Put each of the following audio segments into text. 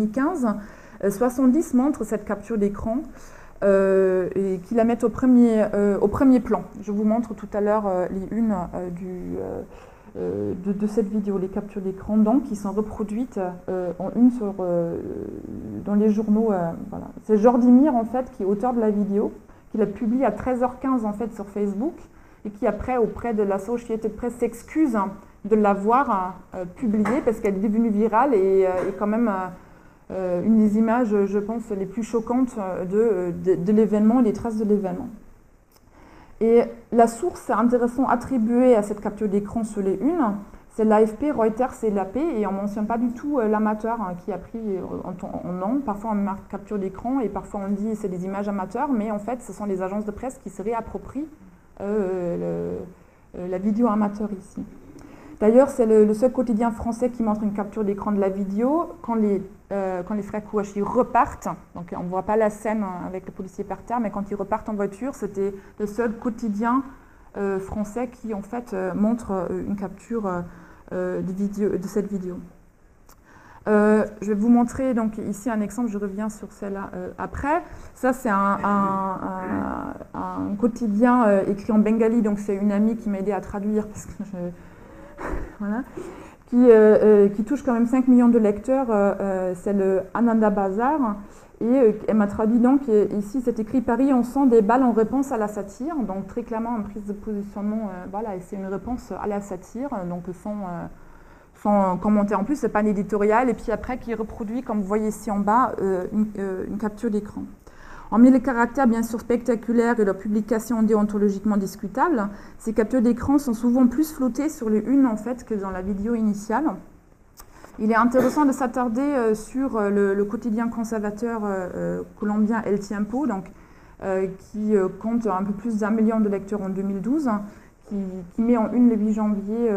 2015. 70 montrent cette capture d'écran et qui la mettent au premier plan. Je vous montre tout à l'heure les unes de cette vidéo, les captures d'écran, donc qui sont reproduites en une dans les journaux. Voilà. C'est Jordi Mir, en fait, qui est auteur de la vidéo, qui l'a publiée à 13h15 en fait sur Facebook et qui après auprès de l'Associated Press s'excuse de l'avoir publiée parce qu'elle est devenue virale et quand même une des images, je pense, les plus choquantes de l'événement et des traces de l'événement. Et la source intéressante attribuée à cette capture d'écran sur les unes, c'est l'AFP, Reuters et l'AP, et on ne mentionne pas du tout l'amateur qui a pris en nom. Parfois on marque capture d'écran et parfois on dit c'est des images amateurs, mais en fait ce sont les agences de presse qui se réapproprient la vidéo amateur ici. D'ailleurs, c'est le seul quotidien français qui montre une capture d'écran de la vidéo quand les frères Kouachi repartent. Donc on ne voit pas la scène avec le policier par terre, mais quand ils repartent en voiture, c'était le seul quotidien français qui en fait montre une capture de cette vidéo. Je vais vous montrer donc ici un exemple, je reviens sur celle-là après. Ça c'est un quotidien écrit en bengali, donc c'est une amie qui m'a aidé à traduire parce que voilà, qui touche quand même 5 millions de lecteurs, c'est le Ananda Bazar, et elle m'a traduit donc, ici c'est écrit « Paris, on sent des balles en réponse à la satire », donc très clairement en prise de positionnement, voilà, et c'est une réponse à la satire, donc sans commenter en plus, c'est pas un éditorial, et puis après qui reproduit, comme vous voyez ici en bas, une capture d'écran. Hormis les caractères bien sûr spectaculaires et leur publication déontologiquement discutable, ces captures d'écran sont souvent plus flottées sur les unes en fait que dans la vidéo initiale. Il est intéressant de s'attarder sur le quotidien conservateur colombien El Tiempo, donc, qui compte un peu plus d'1 million de lecteurs en 2012, qui met en une le 8 janvier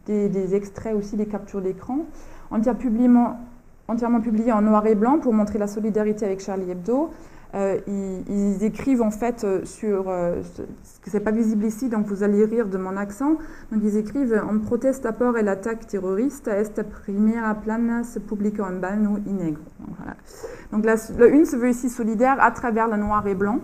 des extraits aussi des captures d'écran, entièrement publié en noir et blanc pour montrer la solidarité avec Charlie Hebdo. Ils écrivent en fait sur ce que c'est pas visible ici, donc vous allez rire de mon accent. Donc ils écrivent « On protesta por el ataque terrorista, esta primera plana se publica en blanco y negro ». Donc la une se veut ici solidaire à travers le noir et blanc.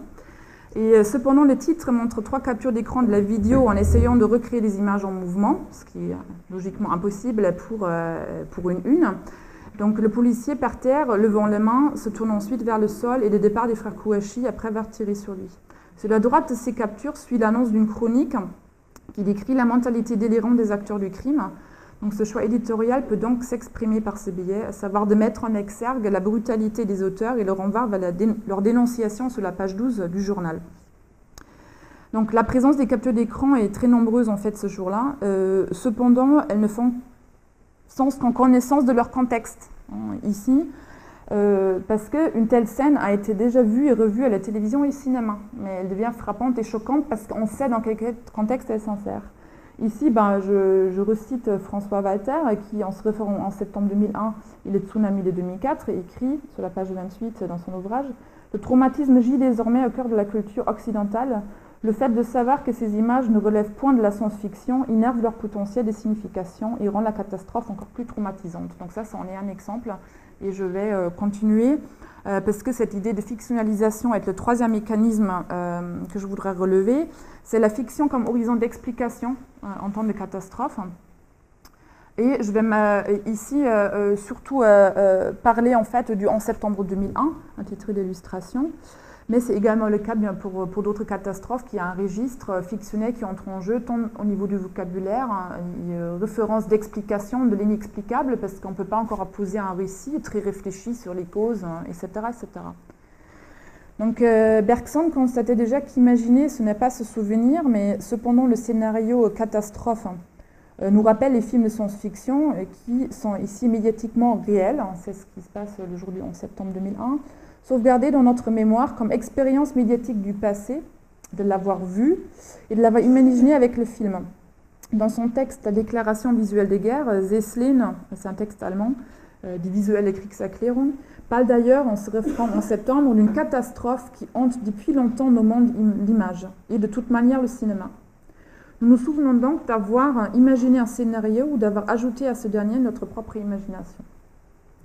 Et cependant, le titre montre 3 captures d'écran de la vidéo en essayant de recréer des images en mouvement, ce qui est logiquement impossible pour une. Donc le policier par terre, levant les mains, se tourne ensuite vers le sol et le départ des frères Kouachi après avoir tiré sur lui. Sur la droite de ces captures suit l'annonce d'une chronique qui décrit la mentalité délirante des acteurs du crime. Donc ce choix éditorial peut donc s'exprimer par ce biais, à savoir de mettre en exergue la brutalité des auteurs et leur renvoi vers leur dénonciation sur la page 12 du journal. Donc la présence des captures d'écran est très nombreuse en fait ce jour-là. Cependant, elles ne font sens qu'en connaissance de leur contexte, ici, parce qu'une telle scène a été déjà vue et revue à la télévision et au cinéma, mais elle devient frappante et choquante parce qu'on sait dans quel contexte elle s'insère. Ici, je recite François Walter, qui, en se référant en septembre 2001, il est tsunami de 2004, et écrit, sur la page 28 dans son ouvrage, « Le traumatisme gît désormais au cœur de la culture occidentale. Le fait de savoir que ces images ne relèvent point de la science-fiction innerve leur potentiel de signification et rend la catastrophe encore plus traumatisante. » Donc ça, c'en est un exemple. Et je vais continuer, parce que cette idée de fictionnalisation est le troisième mécanisme que je voudrais relever. C'est la fiction comme horizon d'explication en temps de catastrophe. Et je vais ici surtout parler en fait du 11 septembre 2001, un titre d'illustration. Mais c'est également le cas bien pour d'autres catastrophes qui a un registre fictionnel qui entre en jeu, tant au niveau du vocabulaire, une référence d'explication de l'inexplicable, parce qu'on ne peut pas encore opposer un récit très réfléchi sur les causes, etc. etc. Donc Bergson constatait déjà qu'imaginer, ce n'est pas se souvenir, mais cependant le scénario catastrophe nous rappelle les films de science-fiction qui sont ici médiatiquement réels, c'est ce qui se passe le jour du 11 septembre 2001, sauvegardé dans notre mémoire comme expérience médiatique du passé, de l'avoir vu et de l'avoir imaginé avec le film. Dans son texte « La déclaration visuelle des guerres », Zeslin, c'est un texte allemand, die visuelle Kriegserklärung, parle d'ailleurs en se référant en septembre d'une catastrophe qui hante depuis longtemps nos mondes l'image et de toute manière le cinéma. Nous nous souvenons donc d'avoir imaginé un scénario ou d'avoir ajouté à ce dernier notre propre imagination.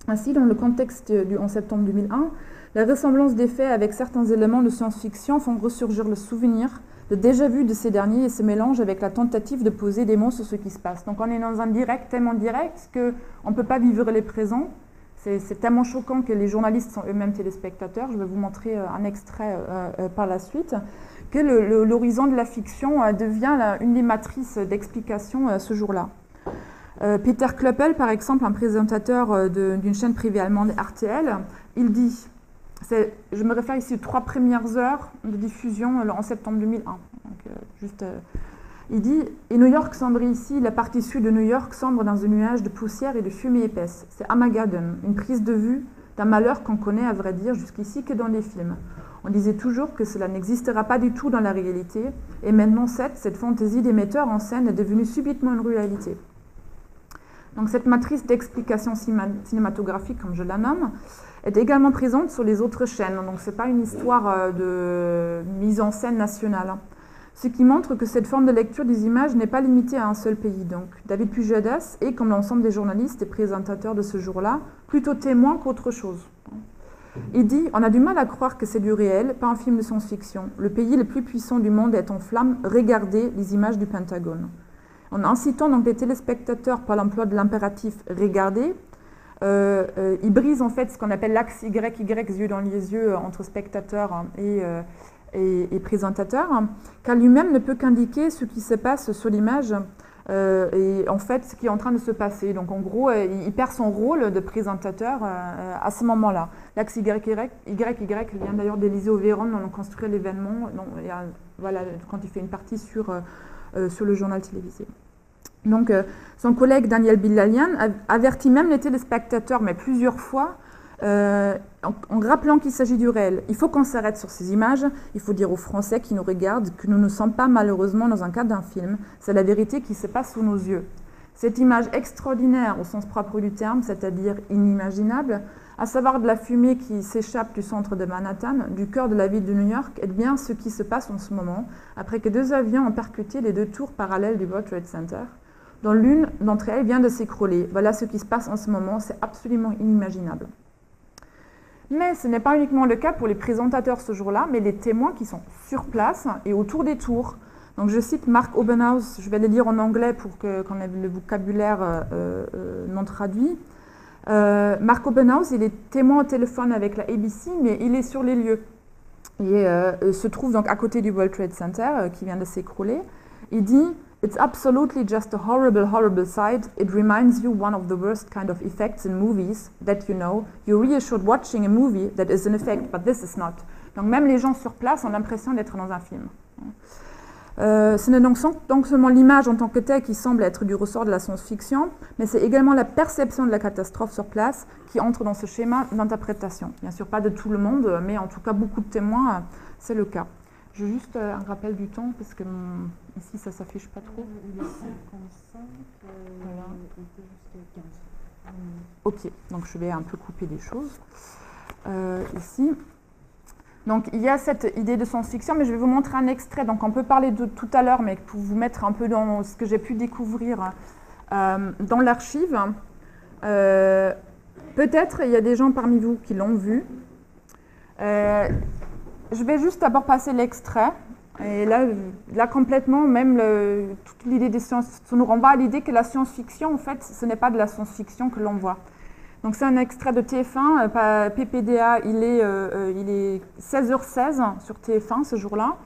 Ainsi, dans le contexte du 11 septembre 2001, la ressemblance des faits avec certains éléments de science-fiction font ressurgir le souvenir, le déjà-vu de ces derniers et se mélange avec la tentative de poser des mots sur ce qui se passe. Donc on est dans un direct, tellement direct qu'on ne peut pas vivre les présents. C'est tellement choquant que les journalistes sont eux-mêmes téléspectateurs. Je vais vous montrer un extrait par la suite. Que l'horizon de la fiction devient une des matrices d'explication ce jour-là. Peter Kloppel, par exemple, un présentateur d'une chaîne privée allemande RTL, il dit, je me réfère ici aux 3 premières heures de diffusion en septembre 2001. Donc, il dit « Et New York sombre ici, la partie sud de New York sombre dans un nuage de poussière et de fumée épaisse. C'est Armageddon, une prise de vue d'un malheur qu'on connaît, à vrai dire, jusqu'ici que dans les films. On disait toujours que cela n'existera pas du tout dans la réalité, et maintenant cette fantaisie des metteurs en scène est devenue subitement une réalité. » Donc cette matrice d'explication cinématographique, comme je la nomme, est également présente sur les autres chaînes. Donc ce n'est pas une histoire de mise en scène nationale. Ce qui montre que cette forme de lecture des images n'est pas limitée à un seul pays. Donc David Pujadas est, comme l'ensemble des journalistes et présentateurs de ce jour-là, plutôt témoin qu'autre chose. Il dit « On a du mal à croire que c'est du réel, pas un film de science-fiction. Le pays le plus puissant du monde est en flammes. Regardez les images du Pentagone. » En incitant donc les téléspectateurs par l'emploi de l'impératif « regarder », il brise en fait ce qu'on appelle l'axe Y, yeux dans les yeux entre spectateurs et présentateurs, car lui-même ne peut qu'indiquer ce qui se passe sur l'image et en fait ce qui est en train de se passer. Donc en gros, il perd son rôle de présentateur à ce moment-là. L'axe Y vient d'ailleurs d'Élisée Auveron dans Construire l'événement, voilà, quand il fait une partie sur le journal télévisé. Donc, son collègue Daniel Bilalian avertit même les téléspectateurs, mais plusieurs fois, en rappelant qu'il s'agit du réel. Il faut qu'on s'arrête sur ces images, il faut dire aux Français qui nous regardent que nous ne sommes pas malheureusement dans un cadre d'un film, c'est la vérité qui se passe sous nos yeux. Cette image extraordinaire au sens propre du terme, c'est-à-dire inimaginable, à savoir de la fumée qui s'échappe du centre de Manhattan, du cœur de la ville de New York, est bien ce qui se passe en ce moment, après que 2 avions ont percuté les 2 tours parallèles du World Trade Center, dont l'une d'entre elles vient de s'écrouler. Voilà ce qui se passe en ce moment, c'est absolument inimaginable. Mais ce n'est pas uniquement le cas pour les présentateurs ce jour-là, mais les témoins qui sont sur place et autour des tours. Donc je cite Mark Obenhaus, je vais le lire en anglais pour qu'on ait le vocabulaire non traduit. Mark Obenhaus, il est témoin au téléphone avec la ABC, mais il est sur les lieux. Il se trouve donc à côté du World Trade Center qui vient de s'écrouler. Il dit « It's absolutely just a horrible, horrible sight. It reminds you one of the worst kind of effects in movies that you know. You're reassured watching a movie that is an effect, but this is not. » Donc même les gens sur place ont l'impression d'être dans un film. Ce n'est donc seulement l'image en tant que telle qui semble être du ressort de la science-fiction, mais c'est également la perception de la catastrophe sur place qui entre dans ce schéma d'interprétation. Bien sûr, pas de tout le monde, mais en tout cas beaucoup de témoins, c'est le cas. Je veux juste un rappel du temps, parce que ici ça ne s'affiche pas trop. Il est 55, voilà. On peut jusqu'à 15. Ok, donc je vais un peu couper des choses ici. Donc il y a cette idée de science-fiction, mais je vais vous montrer un extrait. Donc on peut parler de tout à l'heure, mais pour vous mettre un peu dans ce que j'ai pu découvrir dans l'archive. Peut-être il y a des gens parmi vous qui l'ont vu. Je vais juste d'abord passer l'extrait. Et là complètement, même toute l'idée des sciences, ça nous renvoie à l'idée que la science-fiction, en fait, ce n'est pas de la science-fiction que l'on voit. Donc c'est un extrait de TF1, PPDA, il est 16h16 sur TF1 ce jour-là.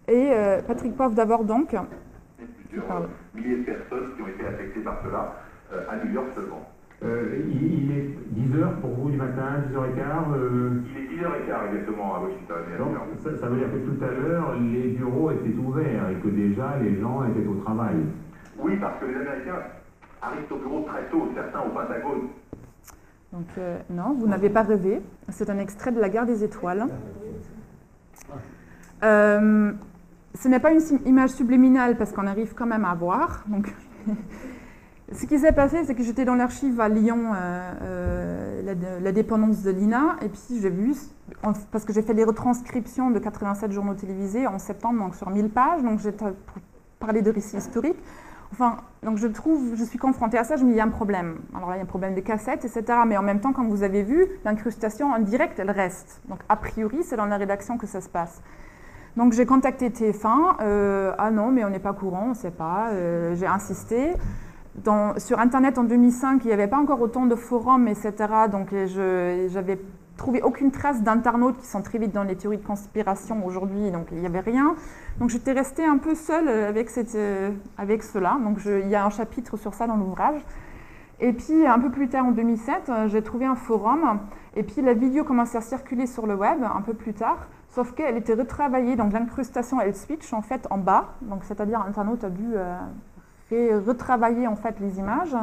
Et Patrick Poivre d'abord donc. Plusieurs milliers de personnes qui ont été affectées par cela à New York seulement. Il est 10h pour vous du matin, 10h15 Il est 10h15 exactement à Washington. Donc, ça veut dire que tout à l'heure, les bureaux étaient ouverts et que déjà les gens étaient au travail. Oui, parce que les Américains arrivent au bureau très tôt, certains au Pentagone. Donc non, vous n'avez pas rêvé. C'est un extrait de La Guerre des Étoiles. Ce n'est pas une image subliminale parce qu'on arrive quand même à voir. Donc, ce qui s'est passé, c'est que j'étais dans l'archive à Lyon, la dépendance de l'INA, et puis j'ai vu, parce que j'ai fait des retranscriptions de 87 journaux télévisés en septembre, donc sur 1000 pages, donc j'ai parlé de récits historiques. Enfin, donc je suis confrontée à ça, je me dis, il y a un problème. Alors là, il y a un problème de cassettes, etc. Mais en même temps, comme vous avez vu, l'incrustation en direct, elle reste. Donc, a priori, c'est dans la rédaction que ça se passe. Donc, j'ai contacté TF1. Ah non, mais on n'est pas courant, on ne sait pas. J'ai insisté. Sur Internet, en 2005, il n'y avait pas encore autant de forums, etc. Donc, j'avais trouvé aucune trace d'internautes qui sont très vite dans les théories de conspiration aujourd'hui. Donc, il n'y avait rien. Donc, j'étais restée un peu seule avec cela. Donc, il y a un chapitre sur ça dans l'ouvrage. Et puis, un peu plus tard, en 2007, j'ai trouvé un forum. Et puis, la vidéo commençait à circuler sur le web un peu plus tard. Sauf qu'elle était retravaillée. Donc, l'incrustation, elle switch en fait en bas. Donc, c'est-à-dire, l'internaute a dû retravailler en fait les images.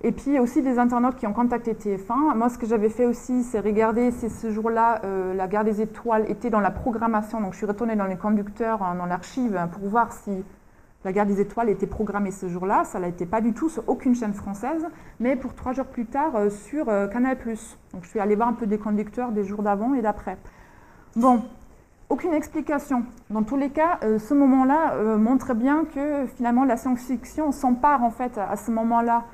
Et puis, il y a aussi des internautes qui ont contacté TF1. Moi, ce que j'avais fait aussi, c'est regarder si ce jour-là, la guerre des étoiles était dans la programmation. Donc, je suis retournée dans les conducteurs, dans l'archive, pour voir si la guerre des étoiles était programmée ce jour-là. Ça ne l'était pas du tout sur aucune chaîne française, mais pour 3 jours plus tard sur Canal+. Donc, je suis allée voir un peu des conducteurs des jours d'avant et d'après. Bon, aucune explication. Dans tous les cas, ce moment-là montre bien que finalement la science-fiction s'empare en fait à ce moment-là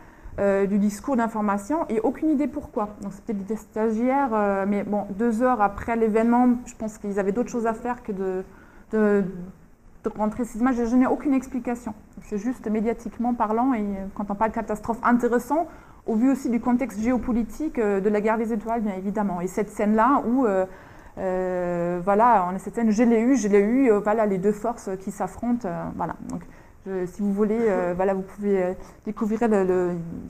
du discours d'information et aucune idée pourquoi. Donc c'était des stagiaires, mais bon, 2 heures après l'événement, je pense qu'ils avaient d'autres choses à faire que de rentrer ces images. Je n'ai aucune explication. C'est juste médiatiquement parlant et quand on parle de catastrophe intéressant, au vu aussi du contexte géopolitique de la guerre des étoiles, bien évidemment. Et cette scène-là où voilà, on a cette scène, je l'ai eu, voilà, les 2 forces qui s'affrontent, voilà. Donc, si vous voulez, voilà, vous pouvez découvrir,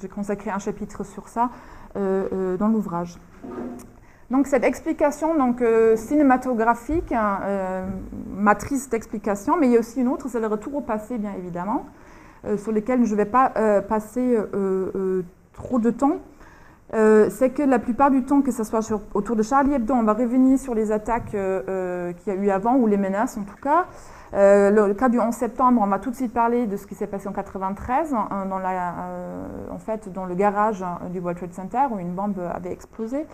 j'ai consacré un chapitre sur ça dans l'ouvrage. Donc, cette explication donc, cinématographique, matrice d'explication, mais il y a aussi une autre, c'est le retour au passé, bien évidemment, sur lesquels je ne vais pas passer trop de temps. C'est que la plupart du temps, que ce soit autour de Charlie Hebdo, on va revenir sur les attaques qu'il y a eu avant, ou les menaces en tout cas. Le cas du 11 septembre, on va tout de suite parler de ce qui s'est passé en 1993, en fait, dans le garage du World Trade Center, où une bombe avait explosé.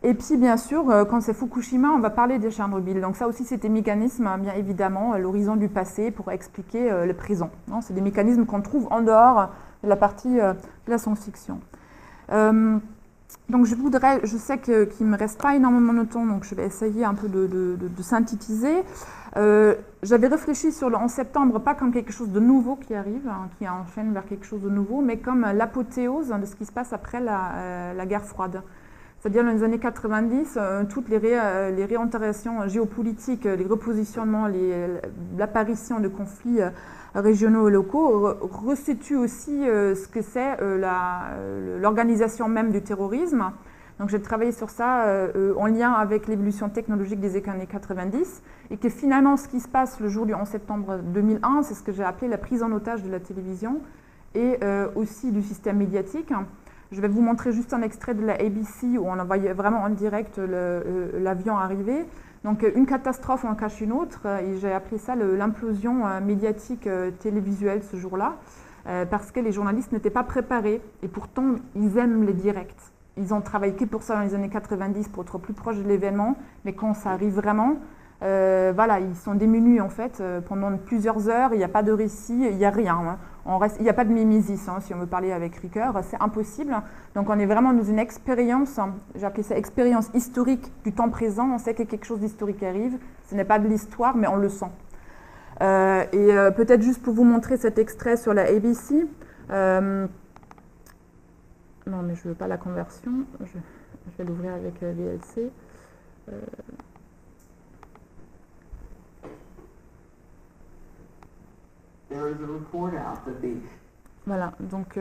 Et puis, bien sûr, quand c'est Fukushima, on va parler de Tchernobyl. Donc ça aussi, c'est des mécanismes, bien évidemment, l'horizon du passé pour expliquer le présent. C'est des mécanismes qu'on trouve en dehors de la partie de la science-fiction. Donc je sais qu'il ne me reste pas énormément de temps, donc je vais essayer un peu de synthétiser. J'avais réfléchi sur le 11 septembre, pas comme quelque chose de nouveau qui arrive, qui enchaîne vers quelque chose de nouveau, mais comme l'apothéose de ce qui se passe après la guerre froide. C'est-à-dire dans les années 90, toutes les réorientations géopolitiques, les repositionnements, l'apparition de conflits régionaux et locaux resituent aussi ce que c'est l'organisation même du terrorisme. Donc j'ai travaillé sur ça en lien avec l'évolution technologique des années 90 et que finalement ce qui se passe le jour du 11 septembre 2001, c'est ce que j'ai appelé la prise en otage de la télévision et aussi du système médiatique. Je vais vous montrer juste un extrait de la ABC où on voyait vraiment en direct l'avion arriver. Donc une catastrophe en cache une autre, et j'ai appelé ça l'implosion médiatique télévisuelle ce jour-là, parce que les journalistes n'étaient pas préparés, et pourtant ils aiment les directs. Ils ont travaillé que pour ça dans les années 90 pour être plus proche de l'événement, mais quand ça arrive vraiment, voilà, ils sont démunis en fait pendant plusieurs heures, il n'y a pas de récit, il n'y a rien. Il n'y a pas de mimésis, si on veut parler avec Ricoeur, c'est impossible. Donc on est vraiment dans une expérience, j'ai appelé ça expérience historique du temps présent. On sait que quelque chose d'historique arrive, ce n'est pas de l'histoire, mais on le sent. Peut-être juste pour vous montrer cet extrait sur la ABC. Non, mais je ne veux pas la conversion, je vais l'ouvrir avec VLC. Voilà, donc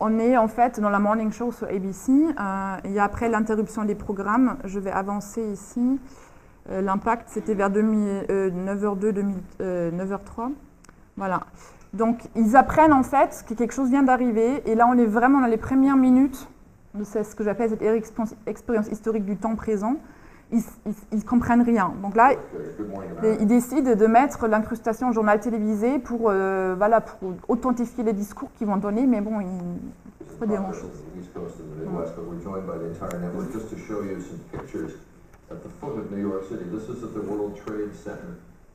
on est en fait dans la morning show sur ABC et après l'interruption des programmes, je vais avancer ici. L'impact c'était vers 9h02, 9h03. Voilà. Donc ils apprennent en fait que quelque chose vient d'arriver et là on est vraiment dans les premières minutes de ce que j'appelle cette expérience historique du temps présent. Ils comprennent rien. Donc là, ils décident de mettre l'incrustation au journal télévisé pour authentifier les discours qu'ils vont donner, mais bon, c'est pas des grand chose.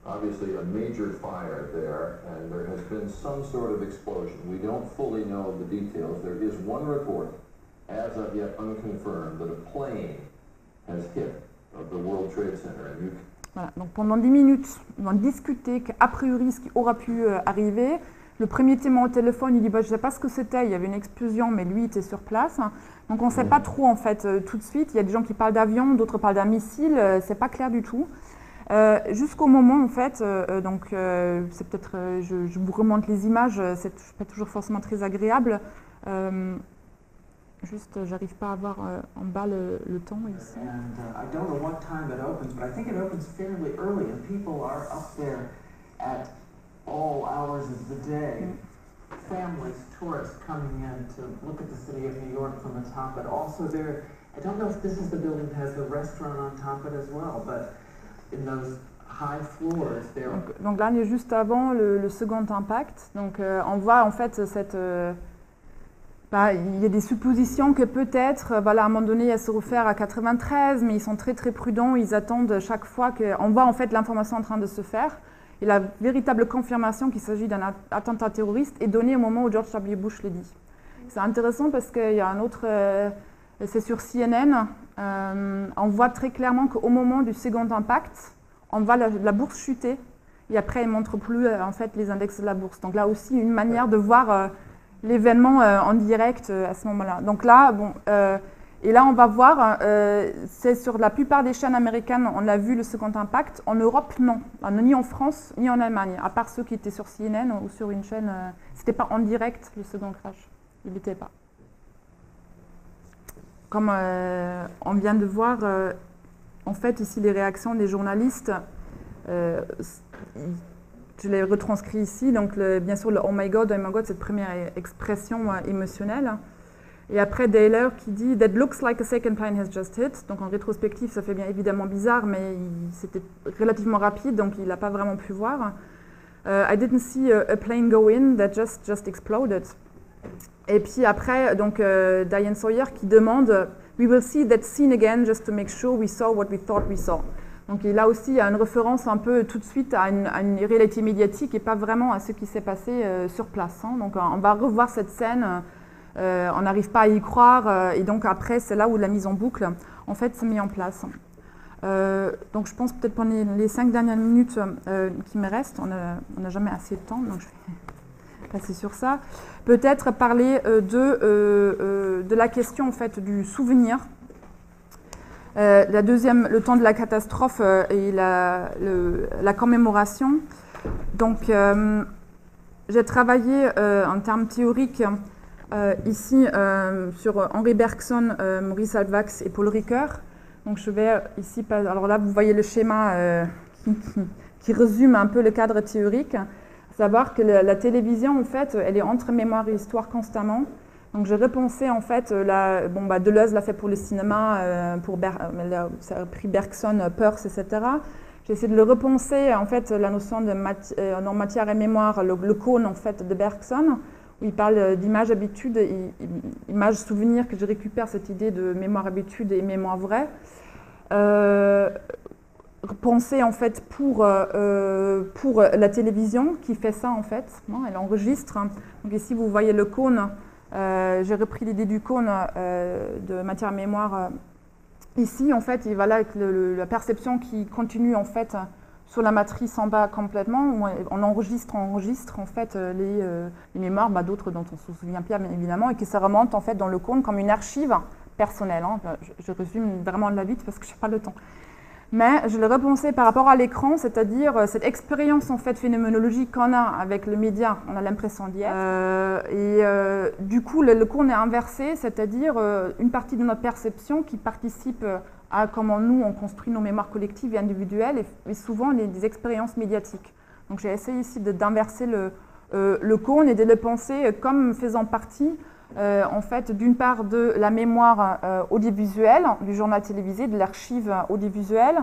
obviously a major fire there, and there has been some sort of explosion. We don't fully know the details. There is one report, as of yet unconfirmed, that a plane has hit the World Trade Center. And voilà, donc pendant 10 minutes, ils vont discuter qu'a priori ce qui aura pu arriver. Le premier témoin au téléphone, il dit bah, « je ne sais pas ce que c'était, il y avait une explosion, mais lui était sur place ». Donc on ne sait pas trop en fait tout de suite. Il y a des gens qui parlent d'avion, d'autres parlent d'un missile, c'est pas clair du tout. Jusqu'au moment en fait, c'est peut-être, je vous remonte les images, c'est pas toujours forcément très agréable. Juste, j'arrive pas à voir en bas le temps ici. And I don't know what time it opens, but I think it opens fairly early, and people are up there at all hours of the day. Families, tourists coming in to look at the city of New York from the top, but also there, I don't know if this is the building that has the restaurant on top of it as well, but in those high floors there. Donc là, on est juste avant le second impact. Donc on voit en fait cette... il y a des suppositions que peut-être, voilà, à un moment donné, elle se refaire à 93, mais ils sont très très prudents, ils attendent chaque fois qu'on voit en fait l'information en train de se faire. Et la véritable confirmation qu'il s'agit d'un attentat terroriste est donnée au moment où George W. Bush le dit. C'est intéressant parce qu'il y a un autre, c'est sur CNN, on voit très clairement qu'au moment du second impact, on voit la bourse chuter et après, elle ne montre plus en fait les index de la bourse. Donc là aussi, une manière de voir l'événement en direct à ce moment-là. Donc là, bon, et là on va voir, c'est sur la plupart des chaînes américaines, on a vu le second impact. En Europe, non. Ni en France, ni en Allemagne. À part ceux qui étaient sur CNN ou sur une chaîne, c'était pas en direct le second crash. Il n'était pas. Comme on vient de voir, en fait ici les réactions des journalistes, je l'ai retranscrit ici, donc bien sûr le oh my god, cette première expression émotionnelle. Et après Dahler qui dit « That looks like a second plane has just hit ». Donc en rétrospective, ça fait bien évidemment bizarre, mais c'était relativement rapide, donc il n'a pas vraiment pu voir. I didn't see a plane go in, that just exploded. Et puis après, donc Diane Sawyer qui demande « We will see that scene again just to make sure we saw what we thought we saw ». Donc là aussi, il y a une référence un peu tout de suite à une réalité médiatique et pas vraiment à ce qui s'est passé sur place. Hein. Donc on va revoir cette scène, on n'arrive pas à y croire, et donc après, c'est là où la mise en boucle, en fait, se met en place. Donc je pense peut-être pendant les 5 dernières minutes qui me restent, on n'a jamais assez de temps, donc je vais passer sur ça. Peut-être parler de la question en fait, du souvenir. Le temps de la catastrophe et la commémoration. Donc, j'ai travaillé en termes théoriques ici sur Henri Bergson, Maurice Halbwachs et Paul Ricoeur. Donc, je vais ici, alors là, vous voyez le schéma qui résume un peu le cadre théorique. À savoir que la télévision, en fait, elle est entre mémoire et histoire constamment. Donc j'ai repensé en fait, Deleuze l'a fait pour le cinéma, ça a pris Bergson, Peirce, etc. J'ai essayé de le repenser, en fait, la notion de matière et mémoire, le cône en fait de Bergson, où il parle d'image, habitude, image, souvenir, que je récupère cette idée de mémoire, habitude et mémoire vraie. Penser en fait pour la télévision qui fait ça en fait, non, elle enregistre. Donc ici vous voyez le cône. J'ai repris l'idée du cône de matière-mémoire ici, en fait, il va là avec la perception qui continue en fait sur la matrice en bas complètement, où on enregistre en fait les mémoires, d'autres dont on se souvient bien évidemment, et qui se remontent en fait dans le cône comme une archive personnelle. Hein. Je résume vraiment de la vite parce que je n'ai pas le temps. Mais je l'ai repensé par rapport à l'écran, c'est-à-dire cette expérience en fait phénoménologique qu'on a avec le média, on a l'impression d'y être. Du coup, le cône est inversé, c'est-à-dire une partie de notre perception qui participe à comment nous on construit nos mémoires collectives et individuelles, et souvent des expériences médiatiques. Donc j'ai essayé ici d'inverser le cône et de le penser comme faisant partie en fait, d'une part de la mémoire audiovisuelle, du journal télévisé, de l'archive audiovisuelle,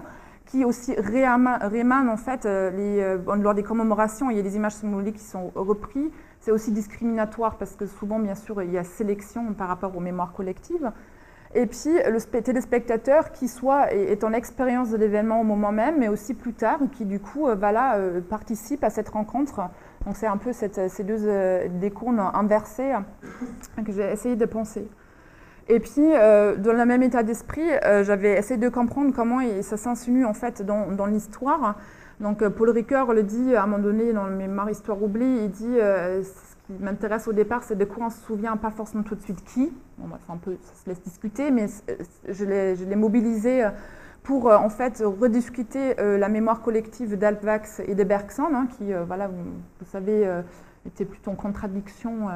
qui aussi réémane en fait, lors des commémorations, il y a des images symboliques qui sont reprises. C'est aussi discriminatoire parce que souvent, bien sûr, il y a sélection par rapport aux mémoires collectives. et puis le téléspectateur qui soit est en expérience de l'événement au moment même, mais aussi plus tard, qui du coup participe à cette rencontre. Donc c'est un peu ces deux décombres inversés que j'ai essayé de penser. Et puis, dans le même état d'esprit, j'avais essayé de comprendre comment ça s'insinue en fait dans l'histoire. Donc Paul Ricoeur le dit à un moment donné dans le mémoire Histoire oubliée, il dit ce qui m'intéresse au départ, c'est de quoi on se souvient, pas forcément tout de suite qui. Bon, ça se laisse discuter, mais je l'ai mobilisé pour en fait rediscuter la mémoire collective d'Alpwax et de Bergson, qui, vous savez, était plutôt en contradiction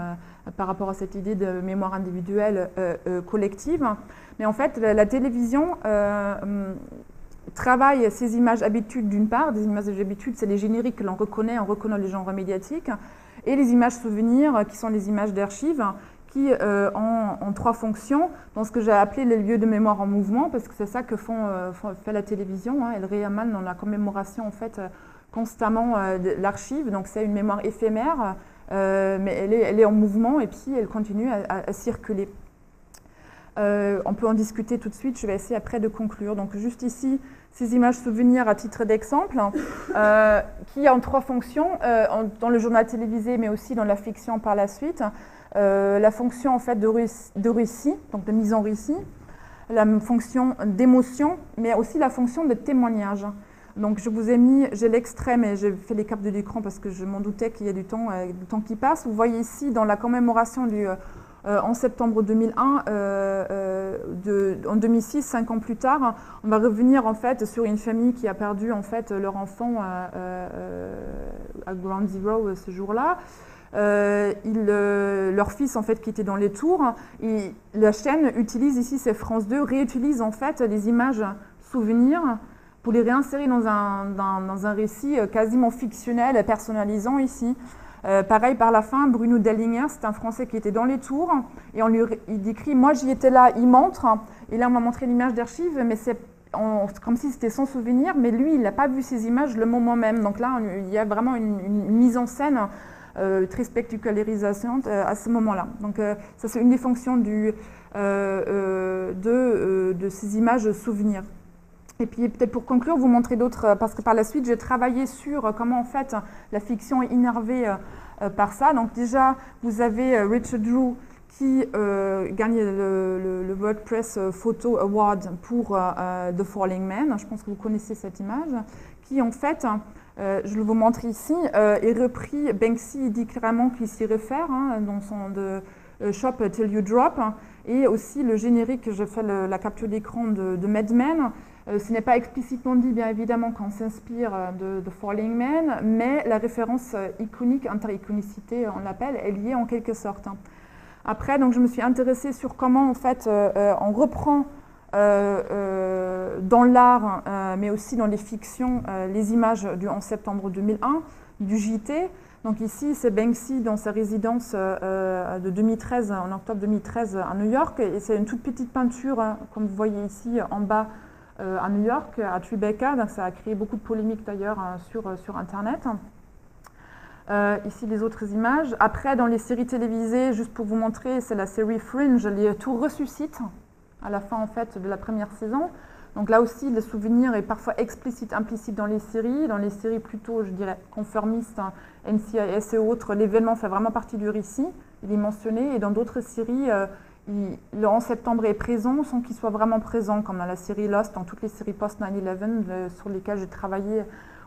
par rapport à cette idée de mémoire individuelle collective. Mais en fait, la télévision travaille ces images habitudes d'une part. Des images habitudes, c'est les génériques que l'on reconnaît, on reconnaît les genres médiatiques, et les images souvenirs, qui sont les images d'archives, qui ont trois fonctions, dans ce que j'ai appelé les lieux de mémoire en mouvement, parce que c'est ça que fait la télévision. Elle réamène dans la commémoration en fait constamment de l'archive, donc c'est une mémoire éphémère, mais elle est en mouvement et puis elle continue à circuler. On peut en discuter tout de suite, je vais essayer après de conclure. Donc juste ici, ces images souvenirs à titre d'exemple, qui ont trois fonctions, dans le journal télévisé, mais aussi dans la fiction par la suite. La fonction en fait de récit, donc de mise en récit, la fonction d'émotion, mais aussi la fonction de témoignage. Donc je vous ai mis, j'ai l'extrait, mais j'ai fait les captures de l'écran parce que je m'en doutais qu'il y a du temps qui passe. Vous voyez ici dans la commémoration du en septembre 2001, en 2006, 5 ans plus tard, on va revenir en fait sur une famille qui a perdu en fait leur enfant à Ground Zero ce jour-là. Leur fils en fait qui était dans les tours, et la chaîne utilise ici, c'est France 2, réutilise en fait les images souvenirs pour les réinsérer dans un récit quasiment fictionnel, personnalisant ici. Pareil, par la fin, Bruno Dellinger, c'est un Français qui était dans les tours, et il décrit « Moi, j'y étais là, il montre », et là, on m'a montré l'image d'archive, mais c'est comme si c'était son souvenir, mais lui, il n'a pas vu ces images le moment même. Donc là, il y a vraiment une mise en scène très spectacularisation à ce moment-là. Donc ça, c'est une des fonctions de ces images souvenirs. Et puis peut-être pour conclure, vous montrer d'autres, parce que par la suite, j'ai travaillé sur comment en fait la fiction est innervée par ça. Donc déjà, vous avez Richard Drew qui gagne le WordPress Photo Award pour The Falling Man. Je pense que vous connaissez cette image, qui en fait, je vous montre ici, est repris. Banksy dit clairement qu'il s'y réfère dans son Shop Till You Drop, et aussi le générique, je fais la capture d'écran de Mad Men. Ce n'est pas explicitement dit, bien évidemment, qu'on s'inspire de Falling Man, mais la référence iconique, inter-iconicité, on l'appelle, est liée en quelque sorte. Après, donc, je me suis intéressée sur comment, en fait, on reprend dans l'art, mais aussi dans les fictions, les images du 11 septembre 2001, du JT. Donc ici, c'est Banksy dans sa résidence de 2013, en octobre 2013 à New York, et c'est une toute petite peinture, comme vous voyez ici en bas, à New York, à Tribeca. Donc ça a créé beaucoup de polémiques d'ailleurs sur Internet. Ici les autres images. Après, dans les séries télévisées, juste pour vous montrer, c'est la série Fringe, les Tout ressuscite à la fin en fait de la première saison. Donc là aussi, le souvenir est parfois explicite, implicite dans les séries. Dans les séries plutôt, je dirais, conformistes, NCIS et autres, l'événement fait vraiment partie du récit. Il est mentionné. Et dans d'autres séries, le 11 septembre est présent sans qu'il soit vraiment présent, comme dans la série Lost, dans toutes les séries post-9/11 sur lesquelles j'ai travaillé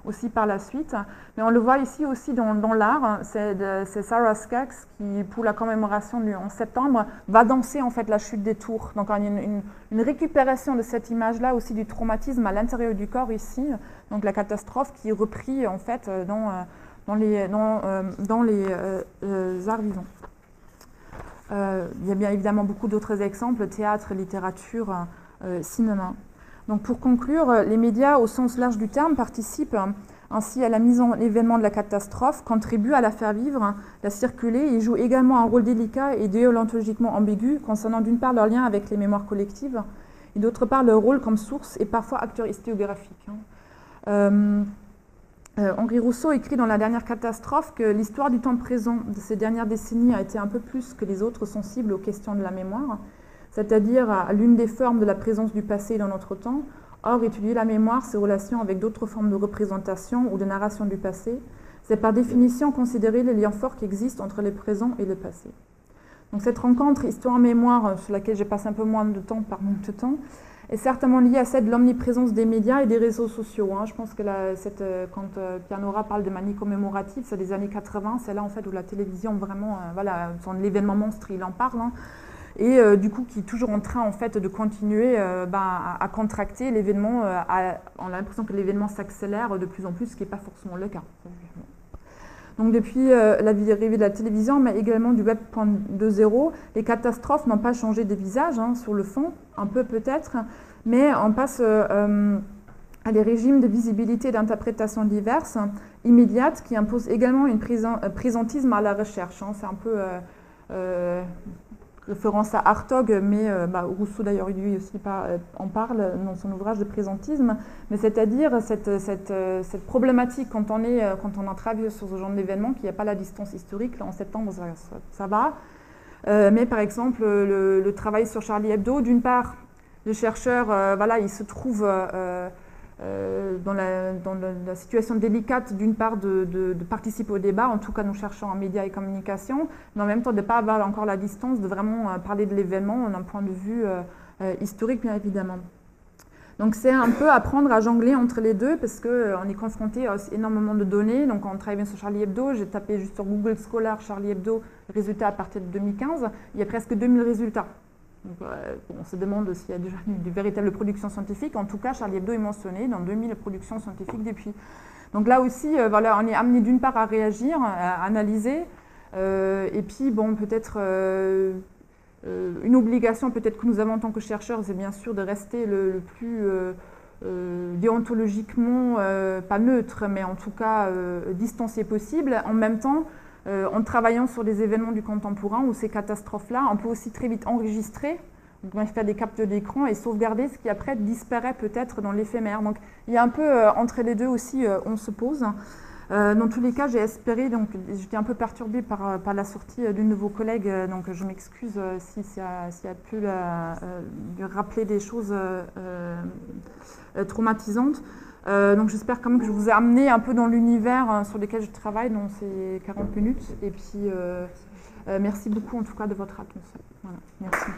aussi par la suite. Mais on le voit ici aussi dans l'art, c'est Sarah Skaggs qui, pour la commémoration du 11 septembre, va danser en fait la chute des tours. Donc il y a une récupération de cette image-là, aussi du traumatisme à l'intérieur du corps ici, donc la catastrophe qui est reprise en fait dans les arts vivants. Il y a bien évidemment beaucoup d'autres exemples, théâtre, littérature, cinéma. Donc pour conclure, les médias au sens large du terme participent ainsi à la mise en événement de la catastrophe, contribuent à la faire vivre, la circuler et jouent également un rôle délicat et déontologiquement ambigu concernant d'une part leur lien avec les mémoires collectives et d'autre part leur rôle comme source et parfois acteur historiographique. Henri Rousseau écrit dans La dernière catastrophe que l'histoire du temps présent de ces dernières décennies a été un peu plus que les autres sensible aux questions de la mémoire. c'est-à-dire à l'une des formes de la présence du passé dans notre temps. Or, étudier la mémoire, ses relations avec d'autres formes de représentation ou de narration du passé, c'est par définition considérer les liens forts qui existent entre le présent et le passé. Donc cette rencontre histoire-mémoire, sur laquelle j'ai passé un peu moins de temps par manque de temps, est certainement liée à celle de l'omniprésence des médias et des réseaux sociaux. Je pense que quand Pianora parle de manie commémorative, c'est des années 80, c'est là en fait où la télévision vraiment, son l'événement monstre, il en parle. Et du coup qui est toujours en train en fait de continuer à contracter l'événement, on a l'impression que l'événement s'accélère de plus en plus, ce qui n'est pas forcément le cas. Donc depuis l'arrivée de la télévision, mais également du Web 2.0, les catastrophes n'ont pas changé de visage sur le fond, un peu peut-être, mais on passe à des régimes de visibilité et d'interprétation diverses, immédiates, qui imposent également un présentisme à la recherche. C'est un peu référence à Hartog, mais Rousseau d'ailleurs lui aussi en parle dans son ouvrage de présentisme, mais c'est-à-dire cette problématique quand on a travaillé sur ce genre d'événement, qu'il n'y a pas la distance historique, là en septembre ça va, mais par exemple le travail sur Charlie Hebdo, d'une part le chercheur il se trouve dans la situation délicate d'une part de participer au débat, en tout cas nous cherchons en médias et communication, mais en même temps de ne pas avoir encore la distance, de vraiment parler de l'événement d'un point de vue historique bien évidemment. Donc c'est un peu apprendre à jongler entre les deux parce qu'on est confronté à énormément de données. Donc on travaille bien sur Charlie Hebdo, j'ai tapé juste sur Google Scholar Charlie Hebdo, résultats à partir de 2015, il y a presque 2000 résultats. Donc, on se demande s'il y a déjà de véritables productions scientifiques. En tout cas, Charlie Hebdo est mentionné dans 2000 productions scientifiques depuis. Donc là aussi, on est amené d'une part à réagir, à analyser, et puis bon, peut-être une obligation peut-être que nous avons en tant que chercheurs, c'est bien sûr de rester le plus déontologiquement, pas neutre, mais en tout cas distancié possible. En même temps, en travaillant sur des événements du contemporain ou ces catastrophes-là, on peut aussi très vite enregistrer, donc faire des captures d'écran et sauvegarder ce qui après disparaît peut-être dans l'éphémère. Donc il y a un peu entre les deux aussi, on se pose. Dans tous les cas, j'ai espéré, donc j'étais un peu perturbée par la sortie d'une de vos collègues, donc je m'excuse si a pu lui rappeler des choses traumatisantes. Donc j'espère quand même que je vous ai amené un peu dans l'univers sur lequel je travaille dans ces 40 minutes. Et puis merci beaucoup en tout cas de votre attention. Voilà, merci.